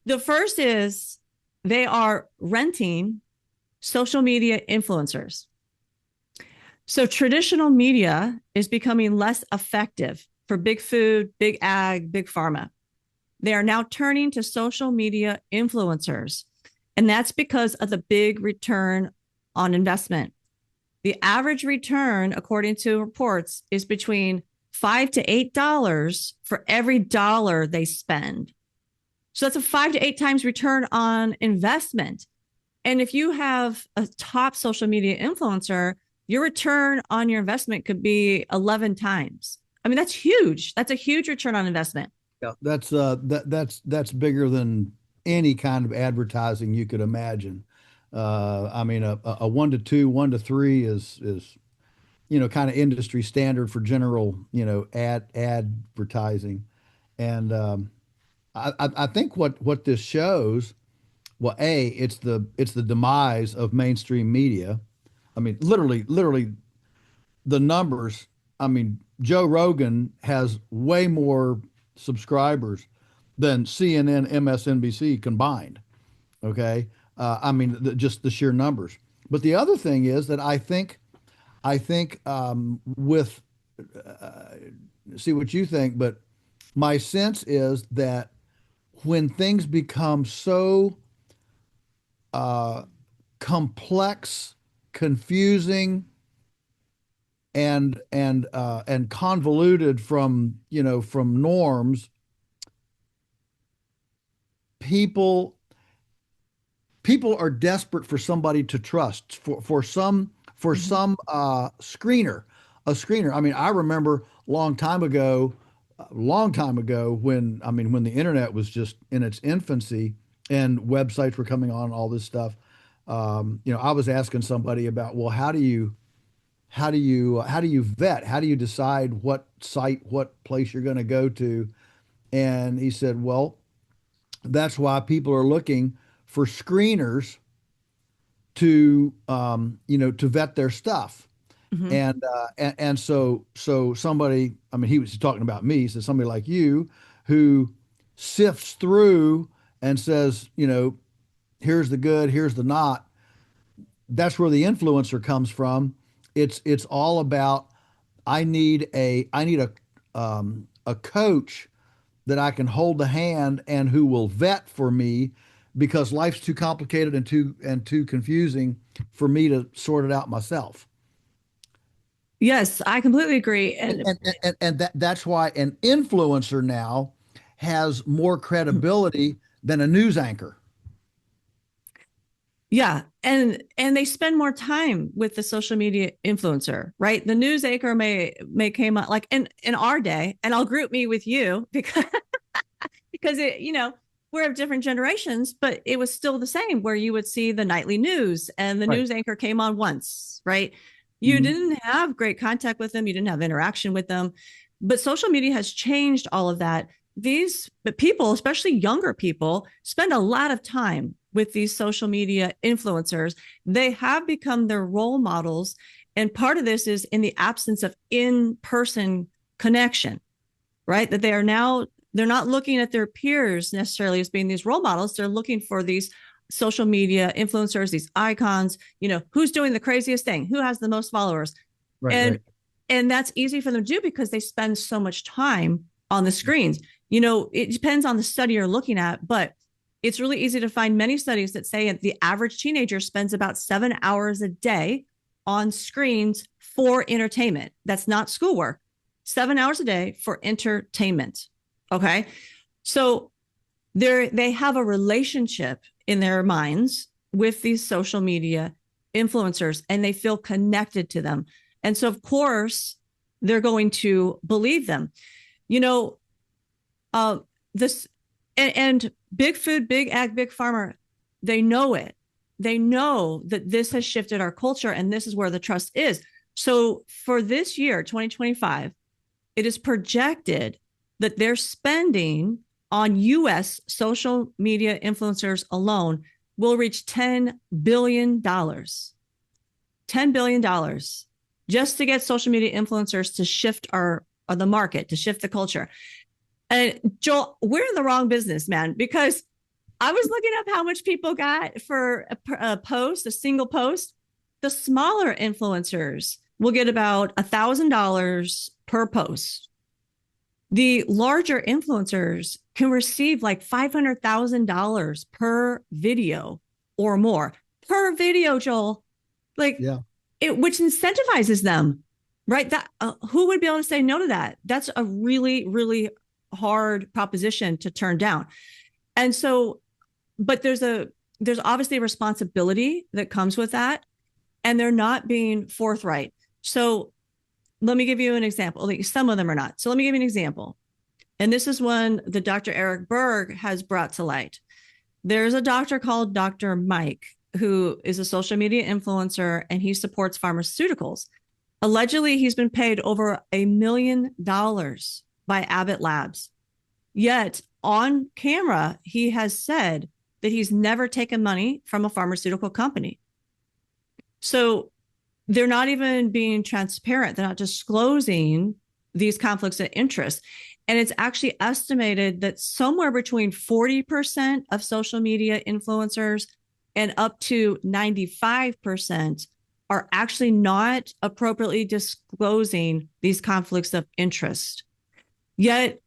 The first is they are renting social media influencers. So traditional media is becoming less effective for big food, big ag, big pharma. They are now turning to social media influencers. And that's because of the big return on investment. The average return, according to reports, is between $5 to $8 for every dollar they spend. So that's a 5 to 8 times return on investment. And if you have a top social media influencer, your return on your investment could be 11 times. I mean, that's huge. That's a huge return on investment. Yeah, that's bigger than any kind of advertising you could imagine. I mean, a 1 to 2, 1 to 3 is kind of industry standard for general advertising, and I think what this shows, well, it's the demise of mainstream media. I mean, literally the numbers. I mean, Joe Rogan has way more subscribers than CNN, MSNBC combined. Okay. I mean, just the sheer numbers. But the other thing is that I think with see what you think, but my sense is that when things become so uh, complex, confusing, and convoluted from norms, people people are desperate for somebody to trust for Mhm. some screener, a screener. I mean, I remember long time ago when when the internet was just in its infancy and websites were coming on, all this stuff. I was asking somebody about, well, how do you vet? How do you decide what site, what place you're going to go to? And he said, well, that's why people are looking for screeners to vet their stuff. Mhm. And somebody, I mean, he was talking about me, so somebody like you who sifts through and says, here's the good, here's the not. That's where the influencer comes from. It's all about, I need a coach that I can hold the hand and who will vet for me, because life's too complicated and too confusing for me to sort it out myself. Yes, I completely agree. And And and, and that's why an influencer now has more credibility than a news anchor. yeah, and they spend more time with the social media influencer, right? The news anchor may came up like in our day, and I'll group me with you because we're of different generations, but it was still the same where you would see the nightly news and the Right. news anchor came on once, right? You Mhm. didn't have great contact with them, you didn't have interaction with them. But social media has changed all of that. These people, especially younger people, spend a lot of time with these social media influencers. They have become their role models. And part of this is in the absence of in person connection, right? That they're not looking at their peers necessarily as being these role models. They're looking for these social media influencers, these icons, who's doing the craziest thing, who has the most followers. Right, And right. and that's easy for them to do because they spend so much time on the screens. It depends on the study you're looking at, but it's really easy to find many studies that say that the average teenager spends about 7 hours a day on screens for entertainment. That's not schoolwork. 7 hours a day for entertainment. Okay. So they have a relationship in their minds with these social media influencers and they feel connected to them. And so, of course, they're going to believe them. You know, uh, this and big food, big ag, big farmer, they know it. They know that this has shifted our culture and this is where the trust is. So for this year, 2025, it is projected that their spending on US social media influencers alone will reach $10 billion. $10 billion just to get social media influencers to shift the market, to shift the culture. And Joel, we're in the wrong business, man, because I was looking up how much people got for a post, a single post. The smaller influencers will get about $1,000 per post. The larger influencers can receive like $500,000 per video or more per video, Joel. Like Yeah. which incentivizes them, right? That who would be able to say no to that? That's a really, really hard proposition to turn down. And so, but there's obviously a responsibility that comes with that, and they're not being forthright. So let me give you an example. Some of them are not. So let me give you an example. And this is one that Dr. Eric Berg has brought to light. There's a doctor called Dr. Mike, who is a social media influencer, and he supports pharmaceuticals. Allegedly, he's been paid over $1 million by Abbott Labs. Yet on camera, he has said that he's never taken money from a pharmaceutical company. So they're not even being transparent. They're not disclosing these conflicts of interest. And it's actually estimated that somewhere between 40% of social media influencers and up to 95% are actually not appropriately disclosing these conflicts of interest. Yet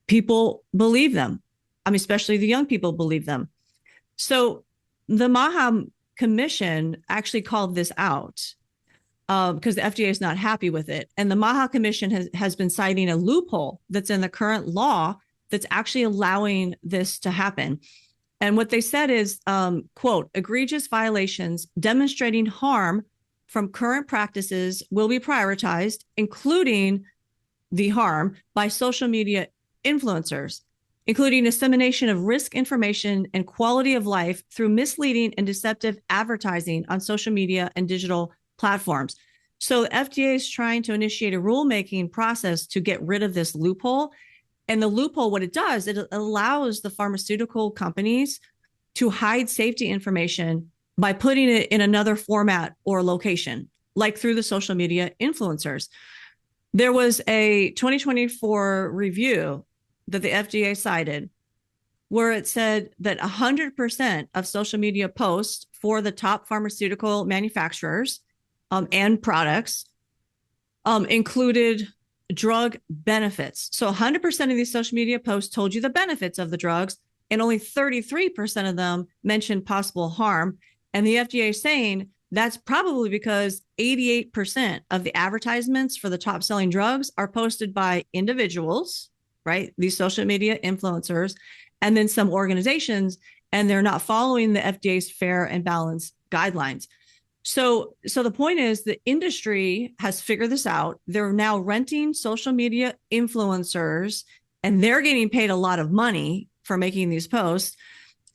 people believe them. I mean, especially the young people believe them. So the Maha Commission actually called this out because the FDA is not happy with it. And the Maha Commission has been citing a loophole that's in the current law that's actually allowing this to happen. And what they said is, quote, egregious violations demonstrating harm from current practices will be prioritized, including the harm by social media influencers, including dissemination of risk information and quality of life through misleading and deceptive advertising on social media and digital platforms. So the FDA is trying to initiate a rulemaking process to get rid of this loophole. And the loophole, what it does, it allows the pharmaceutical companies to hide safety information by putting it in another format or location, like through the social media influencers. There was a 2024 review that the FDA cited where it said that 100% of social media posts for the top pharmaceutical manufacturers and products included drug benefits. So 100% of these social media posts told you the benefits of the drugs, and only 33% of them mentioned possible harm. And the FDA is saying that's probably because 88% of the advertisements for the top selling drugs are posted by individuals, right? These social media influencers, and then some organizations, and they're not following the FDA's fair and balanced guidelines. So the point is the industry has figured this out. They're now renting social media influencers, and they're getting paid a lot of money for making these posts.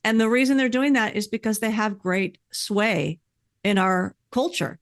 And the reason they're doing that is because they have great sway in our culture.